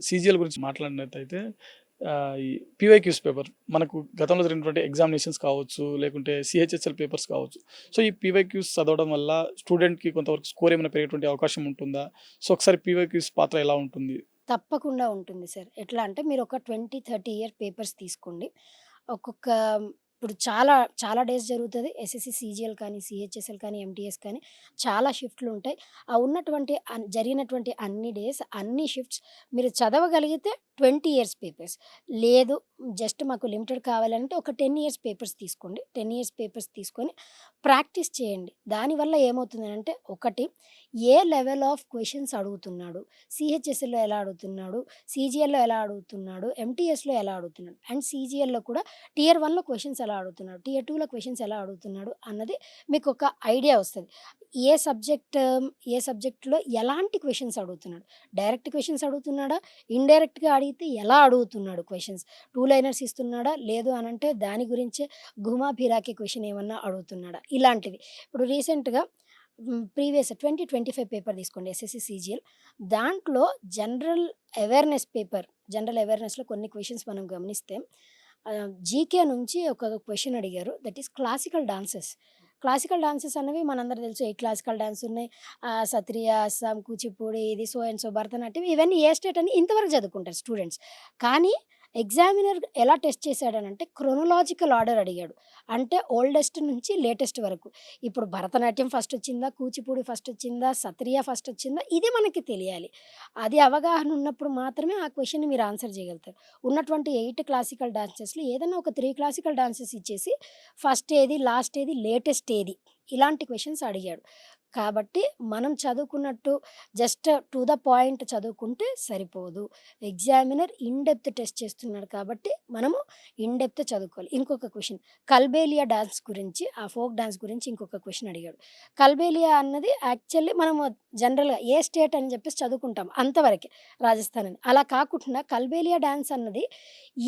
CGL గురించి మాట్లాడినట్టయితే ఈ PYQs paper మనకు గతంలో జరిగినటువంటి ఎగ్జామినేషన్స్ కావచ్చు, లేకుంటే సీహెచ్ఎస్ఎల్ పేపర్స్ కావచ్చు. సో, ఈ పీవైక్యూస్ చదవడం వల్ల స్టూడెంట్‌కి కొంతవరకు స్కోర్ ఏమైనా పెరిగేటువంటి అవకాశం ఉంటుందా? సో, ఒకసారి పీవైక్యూస్ పాత్ర ఎలా ఉంటుంది? తప్పకుండా ఉంటుంది సార్. ఎట్లా అంటే మీరొక 20, 30 ఇయర్ పేపర్స్ తీసుకోండి. ఒక్కొక్క ఇప్పుడు చాలా, చాలా డేస్ జరుగుతది. ఎస్ఎస్‌సి, సీజీఎల్ కానీ, సీహెచ్ఎస్ఎల్ కానీ, ఎంటీఎస్ కానీ చాలా షిఫ్ట్‌లుంటాయి. ఆ ఉన్నటువంటి జరిగినటువంటి అన్ని డేస్, అన్ని షిఫ్ట్స్ మీరు చదవగలిగితే 20 ఇయర్స్ పేపర్స్. లేదు జస్ట్ మాకు లిమిటెడ్ కావాలంటే ఒక 10 ఇయర్స్ పేపర్స్ తీసుకోండి. 10 ఇయర్స్ పేపర్స్ తీసుకొని ప్రాక్టీస్ చేయండి. దానివల్ల ఏమవుతుందనంటే ఒకటి ఏ లెవెల్ ఆఫ్ క్వెషన్స్ అడుగుతున్నాడు, సీహెచ్ఎస్ఎల్‌లో ఎలా అడుగుతున్నాడు, సీజీఎల్‌లో ఎలా అడుగుతున్నాడు, ఎంటీఎస్‌లో ఎలా అడుగుతున్నాడు అండ్ సీజీఎల్‌లో కూడా టియర్ 1లో క్వెషన్స్ ఎలా అడుగుతున్నాడు, టియర్ 2లో క్వెషన్స్ ఎలా అడుగుతున్నాడు అన్నది మీకొక ఐడియా వస్తది. ఏ సబ్జెక్ట్ ఏ సబ్జెక్ట్‌లో ఎలాంటి క్వెషన్స్ అడుగుతున్నాడు. డైరెక్ట్ క్వెషన్స్ అడుగుతున్నాడా? ఇండైరెక్ట్‌గా అడిగితే ఎలా అడుగుతున్నాడు క్వెషన్స్. 2 లైనర్స్ ఇస్తున్నాడా? లేదు అనంటే దాని గురించే ఘుమా ఫిరాకి క్వెషన్ ఏమన్నా అడుగుతున్నాడా? ఇలాంటివి. ఇప్పుడు రీసెంట్‌గా ప్రీవియస్ 2025 పేపర్ తీసుకోండి ఎస్ఎస్‌సి, సీజీఎల్. దాంట్లో జనరల్ అవేర్‌నెస్‌లో కొన్ని క్వెషన్స్ మనం గమనిస్తే జీకే నుంచి ఒక క్వెషన్ అడిగారు. That is classical dances. Classical dances అనేవి మనందరికి తెలుసు. 8 క్లాసికల్ డాన్స్ ఉన్నాయి. సత్రియా, అస్సాం, కూచిపూడి, ఇది సో అండ్ సో భరతనాట్యం ఇవన్నీ ఏ స్టేట్ అని ఇంతవరకు చదువుకుంటారు స్టూడెంట్స్. కానీ ఎగ్జామినర్ ఎలా టెస్ట్ చేసాడనంటే క్రొనలాజికల్ ఆర్డర్ అడిగాడు. అంటే ఓల్డెస్ట్ నుంచి లేటెస్ట్ వరకు. ఇప్పుడు భరతనాట్యం ఫస్ట్ వచ్చిందా? కూచిపూడి ఫస్ట్ వచ్చిందా? సత్రియా ఫస్ట్ వచ్చిందా? ఇది మనకి తెలియాలి. అది అవగాహన ఉన్నప్పుడు మాత్రమే ఆ క్వెషన్‌ని మీరు ఆన్సర్ చేయగలుగుతారు. ఉన్నటువంటి 8 క్లాసికల్ డాన్సెస్‌లో ఏదైనా ఒక 3 క్లాసికల్ డాన్సెస్ ఇచ్చేసి ఫస్ట్ ఏది, లాస్ట్ ఏది, లేటెస్ట్ ఏది ఇలాంటి క్వెషన్స్ అడిగాడు. కాబట్టి మనం చదువుకున్నట్టు జస్ట్ టు ద పాయింట్ చదువుకుంటే సరిపోదు. ఎగ్జామినర్ ఇన్ డెప్త్ టెస్ట్ చేస్తున్నాడు కాబట్టి మనము ఇన్ డెప్త్ చదువుకోవాలి. ఇంకొక క్వెషన్ కల్బేలియా డాన్స్ గురించి, ఆ ఫోక్ డాన్స్ గురించి ఇంకొక క్వెషన్ అడిగాడు. కల్బేలియా అన్నది యాక్చువల్లీ మనము జనరల్‌గా ఏ స్టేట్ అని చెప్పేసి చదువుకుంటాం అంతవరకే రాజస్థాన్ అని. అలా కాకుండా కల్బేలియా డాన్స్ అన్నది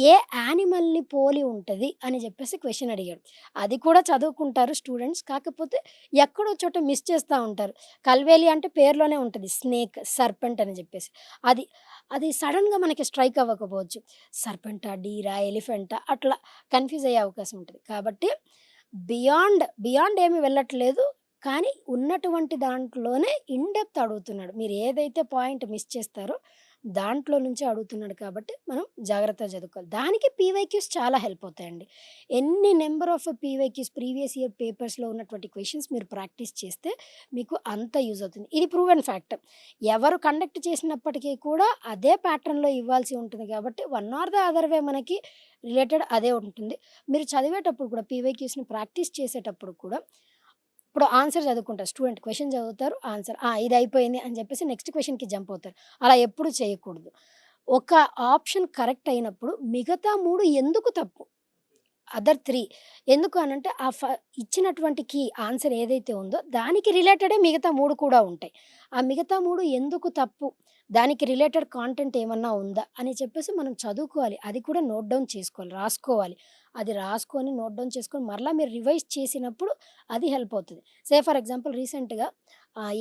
ఏ యానిమల్‌ని పోలి ఉంటది అని చెప్పేసి క్వెషన్ అడిగాడు. అది కూడా చదువుకుంటారు స్టూడెంట్స్. కాకపోతే ఎక్కడో చోట మిస్ చేస్తా ఉంటారు. కల్వేలి అంటే పేరులోనే ఉంటది. స్నేక్, సర్పెంట్ అని జెప్పేసి. అది, అది సడెన్‌గా మనకి స్ట్రైక్ అవ్వకపోవచ్చు. సర్పెంటా, డీరా, ఎలిఫెంటా అట్లా కన్‌ఫ్యూజ్ అయ్యే అవకాశం ఉంటది. కాబట్టి బియాండ్ ఏమి వెళ్ళట్లేదు. కానీ ఉన్నటువంటి దాంట్లోనే ఇన్ డెప్త్ అడుగుతున్నాడు. మీరు ఏదైతే పాయింట్ మిస్ చేస్తారో దాంట్లో నుంచే అడుగుతున్నాడు కాబట్టి మనం జాగ్రత్తగా చదువుకోవాలి. దానికి పీవైక్యూస్ చాలా హెల్ప్ అవుతాయండి. ఎన్ని number of PYQs previous year పేపర్స్‌లో ఉన్నటువంటి క్వెషన్స్ మీరు ప్రాక్టీస్ చేస్తే మీకు అంత యూజ్ అవుతుంది. ఇది ప్రూవెన్ ఫ్యాక్ట్. ఎవరు కండక్ట్ చేసినప్పటికీ కూడా అదే ప్యాటర్న్‌లో ఇవ్వాల్సి ఉంటుంది కాబట్టి one or the other way మనకి రిలేటెడ్ అదే ఉంటుంది. మీరు చదివేటప్పుడు కూడా పీవైక్యూస్‌ని ప్రాక్టీస్ చేసేటప్పుడు కూడా ఇప్పుడు ఆన్సర్ చదువుకుంటారు. స్టూడెంట్ క్వెషన్ చదువుతారు. ఆన్సర్ ఇది అయిపోయింది అని చెప్పేసి నెక్స్ట్ క్వెషన్‌కి జంప్ అవుతారు. అలా ఎప్పుడు చేయకూడదు. ఒక ఆప్షన్ కరెక్ట్ అయినప్పుడు మిగతా 3 ఎందుకు తప్పు? అదర్ 3 ఎందుకు అనంటే ఇచ్చినటువంటి ఆన్సర్ ఏదైతే ఉందో దానికి రిలేటెడే మిగతా 3 కూడా ఉంటాయి. ఆ మిగతా 3 ఎందుకు తప్పు? దానికి రిలేటెడ్ కాంటెంట్ ఏమన్నా ఉందా? అని చెప్పేసి మనం చదువుకోవాలి. అది కూడా నోట్ డౌన్ చేసుకోవాలి. రాసుకోవాలి. అది రాసుకొని నోట్ డౌన్ చేసుకొని మరలా మీరు రివైజ్ చేసినప్పుడు అది హెల్ప్ అవుతది. ఫర్ ఎగ్జాంపుల్ రీసెంట్‌గా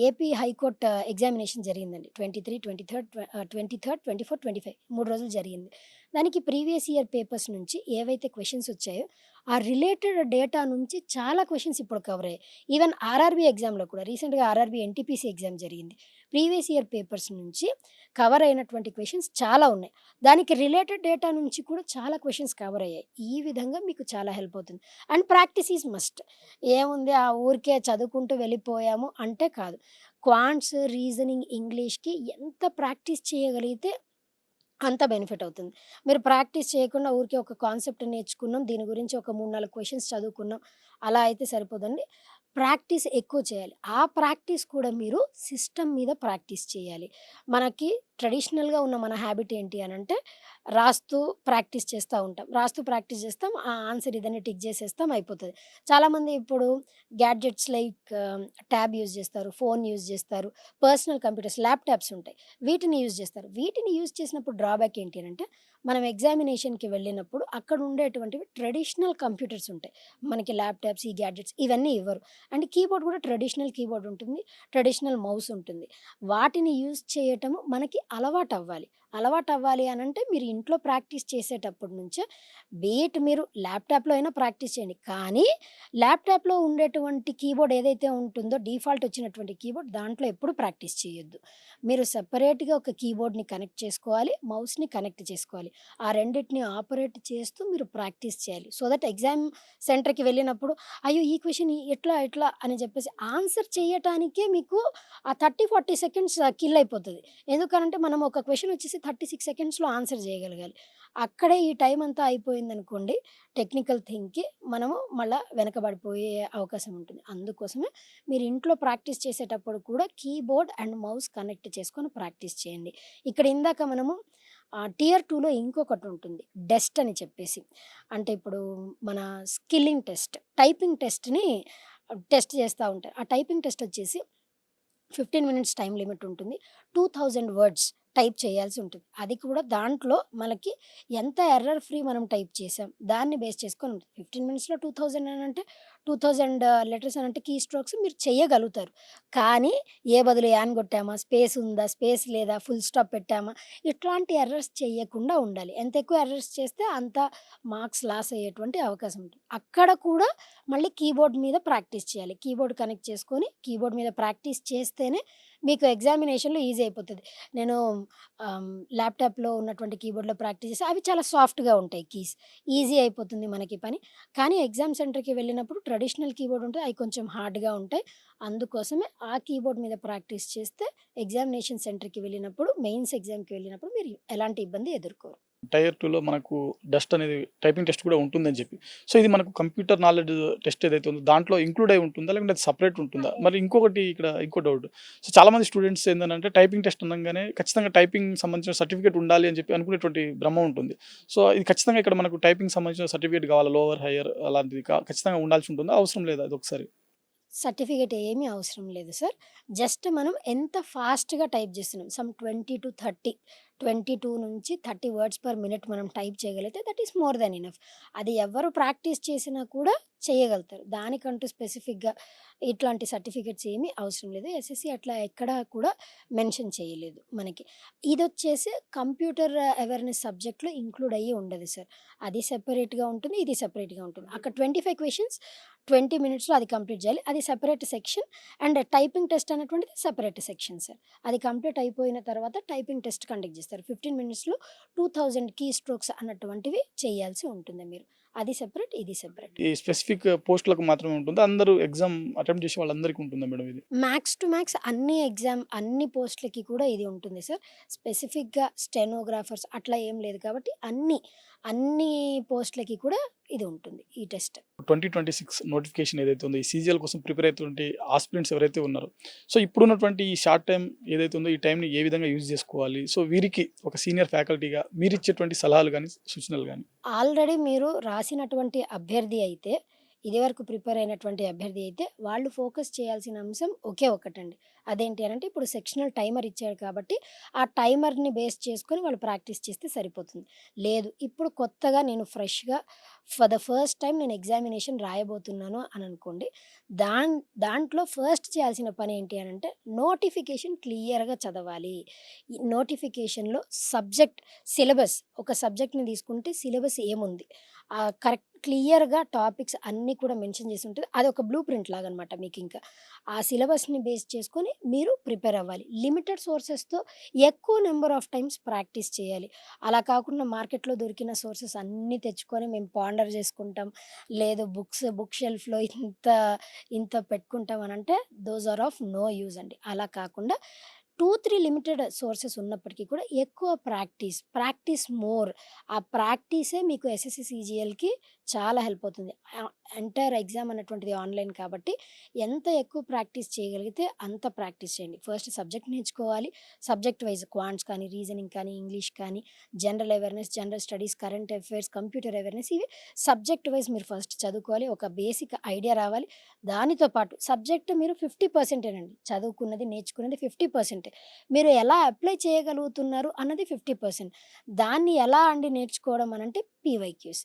ఏపీ హైకోర్ట్ ఎగ్జామినేషన్ జరిగిందండి. 23, 23, 24, 25 3 రోజులు జరిగింది. దానికి ప్రీవియస్ ఇయర్ పేపర్స్ నుంచి ఏవైతే క్వెషన్స్ వచ్చాయో, ఆ రిలేటెడ్ డేటా నుంచి చాలా క్వెషన్స్ ఇప్పుడు కవర్ అయ్యాయి. ఈవెన్ ఆర్ఆర్‌బీ ఎగ్జామ్‌లో కూడా రీసెంట్‌గా ఆర్ఆర్‌బీ ఎన్‌టీపీసీ ఎగ్జామ్ జరిగింది. ప్రీవియస్ ఇయర్ పేపర్స్ నుంచి కవర్ అయినటువంటి క్వెషన్స్ చాలా ఉన్నాయి. దానికి రిలేటెడ్ డేటా నుంచి కూడా చాలా క్వెషన్స్ కవర్ అయ్యాయి. ఈ విధంగా మీకు చాలా హెల్ప్ అవుతుంది. And practice is must. ఏముంది ఊరికే చదువుకుంటూ వెళ్ళిపోయాము అంటే కాదు. క్వాంట్స్, రీజనింగ్, ఇంగ్లీష్‌కి ఎంత ప్రాక్టీస్ చేయగలిగితే అంత బెనిఫిట్ అవుతుంది. మీరు ప్రాక్టీస్ చేయకుండా ఊరికే ఒక కాన్సెప్ట్ నేర్చుకున్నాం. దీని గురించి ఒక 3, 4 క్వెషన్స్ చదువుకున్నాం. అలా అయితే సరిపోదండి. ప్రాక్టీస్ ఎక్కువ చేయాలి. ఆ ప్రాక్టీస్ కూడా మీరు సిస్టమ్ మీద ప్రాక్టీస్ చేయాలి. మనకి ట్రెడిషనల్‌గా ఉన్న మన హాబిట్ ఏంటి అనంటే రాస్తూ ప్రాక్టీస్ చేస్తా ఉంటాం. రాస్తూ ప్రాక్టీస్ చేస్తాం. ఆ ఆన్సర్ ఇదని టిక్ చేసేస్తాం అయిపోతది. చాలామంది ఇప్పుడు గ్యాడ్జెట్స్ లైక్ ట్యాబ్ యూజ్ చేస్తారు. ఫోన్ యూజ్ చేస్తారు. పర్సనల్ కంప్యూటర్స్, ల్యాప్‌టాప్స్ ఉంటాయి. వీటిని యూజ్ చేస్తారు. వీటిని యూజ్ చేసినప్పుడు డ్రాబ్యాక్ ఏంటి అనంటే, మనం ఎగ్జామినేషన్‌కి వెళ్ళినప్పుడు అక్కడ ఉండేటువంటివి ట్రెడిషనల్ కంప్యూటర్స్ ఉంటాయి. మనకి ల్యాప్‌టాప్స్, ఈ గ్యాడ్జెట్స్ ఇవన్నీ ఇవ్వరు. అండ్ కీబోర్డ్ కూడా ట్రెడిషనల్ కీబోర్డ్ ఉంటుంది. ట్రెడిషనల్ మౌస్ ఉంటుంది. వాటిని యూజ్ చేయటము మనకి అలవాటవ్వాలి. అలవాటు అవ్వాలి అని అంటే మీరు ఇంట్లో ప్రాక్టీస్ చేసేటప్పటి నుంచే బీట్ మీరు ల్యాప్టాప్లో అయినా ప్రాక్టీస్ చేయండి, కానీ ల్యాప్టాప్లో ఉండేటువంటి కీబోర్డ్ ఏదైతే ఉంటుందో డిఫాల్ట్ వచ్చినటువంటి కీబోర్డ్ దాంట్లో ఎప్పుడు ప్రాక్టీస్ చేయొద్దు. మీరు సెపరేట్గా ఒక కీబోర్డ్ని కనెక్ట్ చేసుకోవాలి, మౌస్ని కనెక్ట్ చేసుకోవాలి. ఆ రెండింటిని ఆపరేట్ చేస్తూ మీరు ప్రాక్టీస్ చేయాలి. సో దట్ ఎగ్జామ్ సెంటర్కి వెళ్ళినప్పుడు అయ్యో ఈ క్వశ్చన్ ఎట్లా ఎట్లా అని చెప్పేసి ఆన్సర్ చేయటానికే మీకు ఆ 30-40 సెకండ్స్ కిల్ అయిపోతుంది. ఎందుకనంటే మనం ఒక క్వశ్చన్ వచ్చేసి 36 సెకండ్స్లో ఆన్సర్ చేయగలగాలి. అక్కడే ఈ టైం అంతా అయిపోయిందనుకోండి, టెక్నికల్ థింగ్కి మనము మళ్ళీ వెనకబడిపోయే అవకాశం ఉంటుంది. అందుకోసమే మీరు ఇంట్లో ప్రాక్టీస్ చేసేటప్పుడు కూడా కీబోర్డ్ అండ్ మౌస్ కనెక్ట్ చేసుకొని ప్రాక్టీస్ చేయండి. ఇక్కడ ఇందాక మనము టియర్ 2లో ఇంకొకటి ఉంటుంది, డెస్ట్ అని చెప్పేసి. అంటే ఇప్పుడు మన స్కిల్లింగ్ టెస్ట్, టైపింగ్ టెస్ట్ని టెస్ట్ చేస్తూ ఉంటారు. ఆ టైపింగ్ టెస్ట్ వచ్చేసి 15 మినిట్స్ టైం లిమిట్ ఉంటుంది. 2000 వర్డ్స్ టైప్ చేయాల్సి ఉంటుంది. అది కూడా దాంట్లో మనకి ఎంత ఎర్రర్ ఫ్రీ మనం టైప్ చేసాం దాన్ని బేస్ చేసుకొని ఉంటుంది. 15 మినిట్స్లో 2000 అని అంటే 2000 లెటర్స్ అని అంటే కీ స్ట్రోక్స్ మీరు చేయగలుగుతారు. కానీ ఏ బదులు యాన్ కొట్టామా, స్పేస్ ఉందా, స్పేస్ లేదా, ఫుల్ స్టాప్ పెట్టామా, ఇట్లాంటి ఎర్రర్స్ చేయకుండా ఉండాలి. ఎంత ఎక్కువ ఎర్రర్స్ చేస్తే అంత మార్క్స్ లాస్ అయ్యేటువంటి అవకాశం ఉంటుంది. అక్కడ కూడా మళ్ళీ కీబోర్డ్ మీద ప్రాక్టీస్ చేయాలి. కీబోర్డ్ కనెక్ట్ చేసుకొని కీబోర్డ్ మీద ప్రాక్టీస్ చేస్తేనే మీకు ఎగ్జామినేషన్‌లో ఈజీ అయిపోతది. నేను ల్యాప్‌టాప్‌లో ఉన్నటువంటి కీబోర్డ్‌లో ప్రాక్టీస్ చేసి అవి చాలా సాఫ్ట్‌గా ఉంటాయి కీస్. ఈజీ అయిపోతుంది మనకి పని. కానీ ఎగ్జామ్ సెంటర్‌కి వెళ్ళినప్పుడు ట్రెడిషనల్ కీబోర్డ్ ఉంటది. అయి కొంచెం హార్డ్‌గా ఉంటాయి. అందుకోసమే ఆ కీబోర్డ్ మీద ప్రాక్టీస్ చేస్తే ఎగ్జామినేషన్ సెంటర్‌కి వెళ్ళినప్పుడు, మెయిన్స్ ఎగ్జామ్‌కి వెళ్ళినప్పుడు మీరు ఎలాంటి ఇబ్బంది ఎదుర్కోరు. టైర్ 2లో మనకు డస్ట్ అనేది టైపింగ్ టెస్ట్ కూడా ఉంటుందని చెప్పి. సో, ఇది మనకు కంప్యూటర్ నాలెడ్జ్ టెస్ట్ ఏదైతే ఉందో దాంట్లో ఇంక్లూడ్ అయి ఉంటుందా? లేకుంటే అది సెపరేట్ ఉంటుందా? మరి ఇంకొకటి ఇక్కడ ఇంకో డౌట్. సో, చాలామంది స్టూడెంట్స్ ఏందనంటే టైపింగ్ టెస్ట్ అనంగానే ఖచ్చితంగా టైపింగ్ సంబంధించిన సర్టిఫికేట్ ఉండాలి అని చెప్పి అనుకునేటువంటి భ్రమ ఉంటుంది. సో, ఇది ఖచ్చితంగా ఇక్కడ మనకు టైపింగ్ సంబంధించిన సర్టిఫికేట్ కావాలా? లోవర్, హైయర్ అలాంటిది ఖచ్చితంగా ఉండాల్సి ఉంటుందా? అవసరం లేదా? అదొకసారి. సర్టిఫికేట్ ఏమీ అవసరం లేదు సార్. జస్ట్ మనం ఎంత ఫాస్ట్‌గా టైప్ చేస్తున్నాం. 20-30, 22-30 వర్డ్స్ పర్ మినిట్ మనం టైప్ చేయగలిగితే that is more than enough. అది ఎవరు ప్రాక్టీస్ చేసినా కూడా చేయగలుగుతారు. దానికంటూ స్పెసిఫిక్‌గా ఇట్లాంటి సర్టిఫికేట్స్ ఏమీ అవసరం లేదు. ఎస్ఎస్‌సి అట్లా ఎక్కడా కూడా మెన్షన్ చేయలేదు మనకి. ఇదొచ్చేసి కంప్యూటర్ అవేర్‌నెస్ సబ్జెక్ట్‌లో ఇంక్లూడ్ అయ్యి ఉండదు సార్. అది సెపరేట్‌గా ఉంటుంది. ఇది సెపరేట్‌గా ఉంటుంది. అక్కడ 25 క్వెషన్స్ 20 మినిట్స్‌లో అది కంప్లీట్ చేయాలి. అది separate section. And typing test అనేటువంటిది సెపరేట్ సెక్షన్ సార్. అది కంప్లీట్ అయిపోయిన తర్వాత టైపింగ్ టెస్ట్ కండక్ట్ చేస్తారు. 15 మినిట్స్‌లో 2000 కీ స్ట్రోక్స్ అన్నటువంటివి చేయాల్సి ఉంటుంది మీరు. అది సెపరేట్, ఇది సెపరేట్. ఈ స్పెసిఫిక్ పోస్ట్‌లకు మాత్రమే ఉంటుందా? అందరూ ఎగ్జామ్ అటెంప్ట్ చేసే వాళ్ళందరికీ ఉంటుందా మేడం ఇది? మ్యాక్స్ టు మ్యాక్స్ అన్ని పోస్ట్‌లకి కూడా ఇది ఉంటుంది సార్. స్పెసిఫిక్‌గా స్టెనోగ్రాఫర్స్ అట్లా ఏం లేదు కాబట్టి అన్ని పోస్ట్‌లకి కూడా ఇది ఉంటుంది ఈ టెస్ట్. 2026 నోటిఫికేషన్ ఏదైతే ఉందో ఈ సీజీఎల్ కోసం ప్రిపేర్ అవుతున్నటువంటి ఆస్పిరెంట్స్ ఎవరైతే ఉన్నారో, సో ఇప్పుడున్నటువంటి ఈ షార్ట్ టైమ్ ఏదైతే ఉందో ఈ టైంని ఏ విధంగా యూజ్ చేసుకోవాలి? సో వీరికి ఒక సీనియర్ ఫ్యాకల్టీగా మీరిచ్చేటువంటి సలహాలు గాని, సూచనలు గాని? ఆల్రెడీ మీరు రాసినటువంటి అభ్యర్థి అయితే, ఇదివరకు ప్రిపేర్ అయినటువంటి అభ్యర్థి అయితే, వాళ్ళు ఫోకస్ చేయాల్సిన అంశం ఒకే ఒక్కటండి. అదేంటి అనంటే ఇప్పుడు సెక్షనల్ టైమర్ ఇచ్చాడు కాబట్టి, ఆ టైమర్‌ని బేస్ చేసుకొని వాళ్ళు ప్రాక్టీస్ చేస్తే సరిపోతుంది. లేదు ఇప్పుడు కొత్తగా నేను ఫ్రెష్‌గా ఫర్ ద ఫస్ట్ టైమ్ నేను ఎగ్జామినేషన్ రాయబోతున్నాను అని అనుకోండి. దాంట్లో ఫస్ట్ చేయాల్సిన పని ఏంటి అనంటే నోటిఫికేషన్ క్లియర్‌గా చదవాలి. ఈ నోటిఫికేషన్‌లో సిలబస్ ఒక సబ్జెక్ట్‌ని తీసుకుంటే సిలబస్ ఏముంది? కరెక్ట్ క్లియర్‌గా టాపిక్స్ అన్నీ కూడా మెన్షన్ చేసి ఉంటది. అదొక బ్లూ ప్రింట్ లాగనమాట మీకింక. ఆ సిలబస్‌ని బేస్ చేసుకొని మీరు ప్రిపేర్ అవ్వాలి. లిమిటెడ్ సోర్సెస్‌తో ఎక్కువ నంబర్ ఆఫ్ టైమ్స్ ప్రాక్టీస్ చేయాలి. అలా కాకుండా మార్కెట్‌లో దొరికిన సోర్సెస్ అన్నీ తెచ్చుకొని మేము పాండర్ చేసుకుంటాం. లేదు బుక్ షెల్ఫ్‌లో ఇంత పెట్టుకుంటాం అనంటే those are of no use అండి. అలా కాకుండా 2, 3 లిమిటెడ్ సోర్సెస్ ఉన్నప్పటికీ కూడా ఎక్కువ ప్రాక్టీస్ మోర్. ఆ ప్రాక్టీసే మీకు ఎస్ఎస్‌సి, సీజీఎల్‌కి చాలా హెల్ప్ అవుతుంది. ఎంటైర్ ఎగ్జామ్ అనేటువంటిది ఆన్‌లైన్ కాబట్టి ఎంత ఎక్కువ ప్రాక్టీస్ చేయగలిగితే అంత ప్రాక్టీస్ చేయండి. ఫస్ట్ సబ్జెక్ట్ నేర్చుకోవాలి. సబ్జెక్ట్ వైస్ క్వాంట్స్ కానీ, రీజనింగ్ కానీ, ఇంగ్లీష్ కానీ, general awareness, general studies, current affairs, computer awareness ఇవి సబ్జెక్ట్ వైస్ మీరు ఫస్ట్ చదువుకోవాలి. ఒక బేసిక్ ఐడియా రావాలి. దానితో పాటు సబ్జెక్ట్ మీరు 50% చదువుకున్నది, నేర్చుకున్నది 50%. మీరు ఎలా అప్లై చేయగలుగుతున్నారు అన్నది 50%. దాన్ని ఎలా అండి నేర్చుకోవడం అనంటే పీవైక్యూస్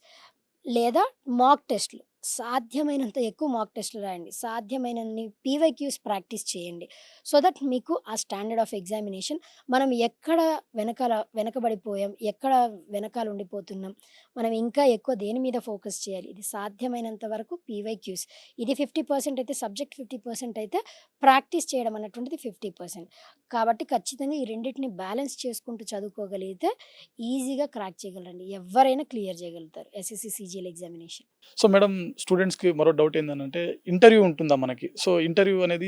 లేదా మాక్ టెస్ట్‌లు. సాధ్యమైనంత ఎక్కువ మాక్ టెస్టులు రాయండి. సాధ్యమైనన్ని పీవైక్యూస్ ప్రాక్టీస్ చేయండి. సో దట్ మీకు ఆ స్టాండర్డ్ ఆఫ్ ఎగ్జామినేషన్ మనం ఎక్కడ వెనకబడిపోయాం, ఎక్కడ వెనకాల ఉండిపోతున్నాం, మనం ఇంకా ఎక్కువ దేని మీద ఫోకస్ చేయాలి. ఇది సాధ్యమైనంత వరకు పీవైక్యూస్. ఇది 50% అయితే సబ్జెక్ట్ 50% అయితే ప్రాక్టీస్ చేయడం అన్నటువంటిది 50%. కాబట్టి ఖచ్చితంగా ఈ రెండిటిని బ్యాలెన్స్ చేసుకుంటూ చదువుకోగలిగితే ఈజీగా క్రాక్ చేయగలరండి. ఎవ్వరైనా క్లియర్ చేయగలుగుతారు SSC, CGL examination. So madam, స్టూడెంట్స్‌కి మరో డౌట్ ఏందనంటే, ఇంటర్వ్యూ ఉంటుందా మనకి? సో ఇంటర్వ్యూ అనేది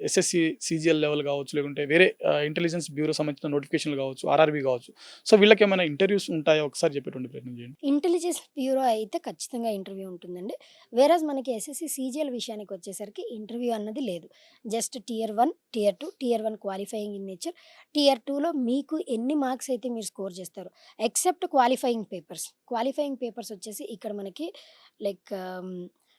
ఎస్ఎస్‌సి, సీజీఎల్ లెవెల్ కావచ్చు, లేకుంటే వేరే ఇంటెలిజెన్స్ బ్యూరో సంబంధించిన నోటిఫికేషన్‌లు కావచ్చు, ఆర్ఆర్‌బీ కావచ్చు. సో వీళ్ళకేమైనా ఇంటర్వ్యూస్ ఉంటాయా? ఒకసారి చెప్పేటువంటి ప్రయత్నం చేయండి. ఇంటెలిజెన్స్ బ్యూరో అయితే ఖచ్చితంగా ఇంటర్వ్యూ ఉంటుందండి. వేరస్ మనకి ఎస్ఎస్‌సి, సీజీఎల్ విషయానికి వచ్చేసరికి ఇంటర్వ్యూ అన్నది లేదు. Just tier 1, tier 2, tier 1 qualifying in nature. Tier 2లో మీకు ఎన్ని మార్క్స్ అయితే మీరు స్కోర్ చేస్తారో except qualifying papers. Qualifying papers వచ్చేసి ఇక్కడ మనకి like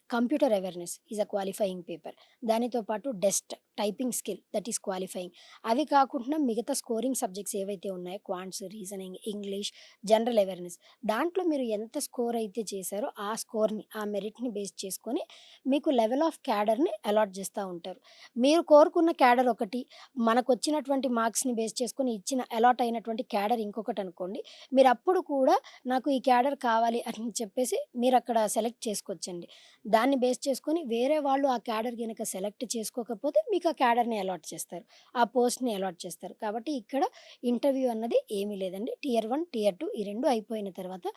computer awareness is a qualifying paper. దానితో పాటు DEST, typing skill that is qualifying. అవి కాకుండా మిగతా స్కోరింగ్ సబ్జెక్ట్స్ ఏవైతే ఉన్నాయో quants, reasoning, English, general awareness దాంట్లో మీరు ఎంత స్కోర్ అయితే చేశారో ఆ స్కోర్‌ని, ఆ మెరిట్‌ని బేస్ చేసుకొని మీకు లెవెల్ ఆఫ్ క్యాడర్‌ని అలాట్ చేస్తా ఉంటారు. మీరు కోరుకున్న క్యాడర్ ఒకటి, మనకొచ్చినటువంటి మార్క్స్‌ని బేస్ చేసుకొని ఇచ్చిన అలాట్ అయినటువంటి క్యాడర్ ఇంకొకటి అనుకోండి. మీరప్పుడు కూడా నాకు ఈ క్యాడర్ కావాలి అని చెప్పేసి మీరక్కడ సెలెక్ట్ చేసుకోవచ్చండి. దాన్ని బేస్ చేసుకొని వేరే వాళ్ళు ఆ క్యాడర్ గనక సెలెక్ట్ చేసుకోకపోతే మీకు ఆ క్యాడర్‌ని అలాట్ చేస్తారు. ఆ పోస్ట్‌ని అలాట్ చేస్తారు. కాబట్టి ఇక్కడ ఇంటర్వ్యూ అన్నది ఏమీ లేదండి. టియర్ 1, టియర్ 2 ఈ 2 అయిపోయిన తర్వాత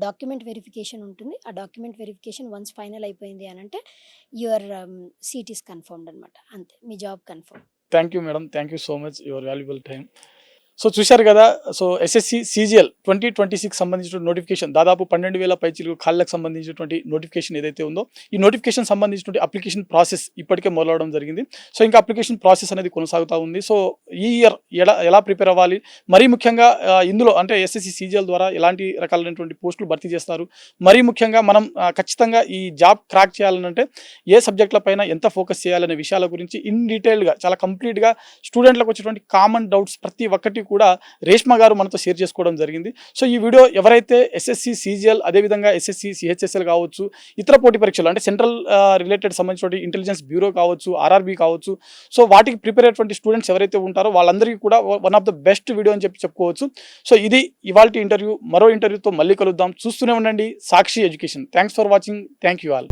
డాక్యుమెంట్ వెరిఫికేషన్ ఉంటుంది. ఆ డాక్యుమెంట్ వెరిఫికేషన్ వన్స్ ఫైనల్ అయిపోయింది అనంటే యువర్ సీట్ ఈస్ కన్ఫర్మ్డ్ అనమాట. అంతే. మీ job confirm. Thank you madam. Thank you so much your valuable time. So చూశారు కదా. సో ఎస్ఎస్‌సి, సీజీఎల్ 2026 సంబంధించిన నోటిఫికేషన్ దాదాపు 12,000 పైచిలుకు ఖాళీలకు సంబంధించినటువంటి నోటిఫికేషన్ ఏదైతే ఉందో, ఈ నోటిఫికేషన్ సంబంధించినటువంటి అప్లికేషన్ ప్రాసెస్ ఇప్పటికే మొదలవడం జరిగింది. సో ఇంకా అప్లికేషన్ ప్రాసెస్ అనేది కొనసాగుతూ ఉంది. సో ఈ ఇయర్ ఎలా ప్రిపేర్ అవ్వాలి, మరీ ముఖ్యంగా ఇందులో అంటే ఎస్ఎస్‌సి, సీజీఎల్ ద్వారా ఎలాంటి రకాలైనటువంటి పోస్టులు భర్తీ చేస్తారు, మరీ ముఖ్యంగా మనం ఖచ్చితంగా ఈ జాబ్ క్రాక్ చేయాలనంటే ఏ సబ్జెక్టుల పైన ఎంత ఫోకస్ చేయాలనే విషయాల గురించి ఇన్ డీటెయిల్గా చాలా కంప్లీట్గా స్టూడెంట్లకు వచ్చేటువంటి కామన్ డౌట్స్ ప్రతి ఒక్కటి కూడా రేష్మ గారు మనతో షేర్ చేసుకోవడం జరిగింది. సో ఈ వీడియో ఎవరైతే ఎస్ఎస్‌సి, సీజీఎల్ అదేవిధంగా ఎస్ఎస్‌సి, సిహెచ్ఎస్ఎల్ కావచ్చు, ఇతర పోటీ పరీక్షలు అంటే సెంట్రల్ రిలేటెడ్ సంబంధించిన ఇంటెలిజెన్స్ బ్యూరో కావచ్చు, ఆర్ఆర్బీ కావచ్చు, సో వాటికి ప్రిపేర్ అయ్యేటువంటి స్టూడెంట్స్ ఎవరైతే ఉంటారో వాళ్ళందరికీ కూడా one of the best video అని చెప్పుకోవచ్చు. సో ఇది ఇవాల్టి ఇంటర్వ్యూ. మరో ఇంటర్వ్యూతో మళ్ళీ కలుద్దాం. చూస్తూనే ఉండండి Sakshi education. Thanks for watching. Thank you all.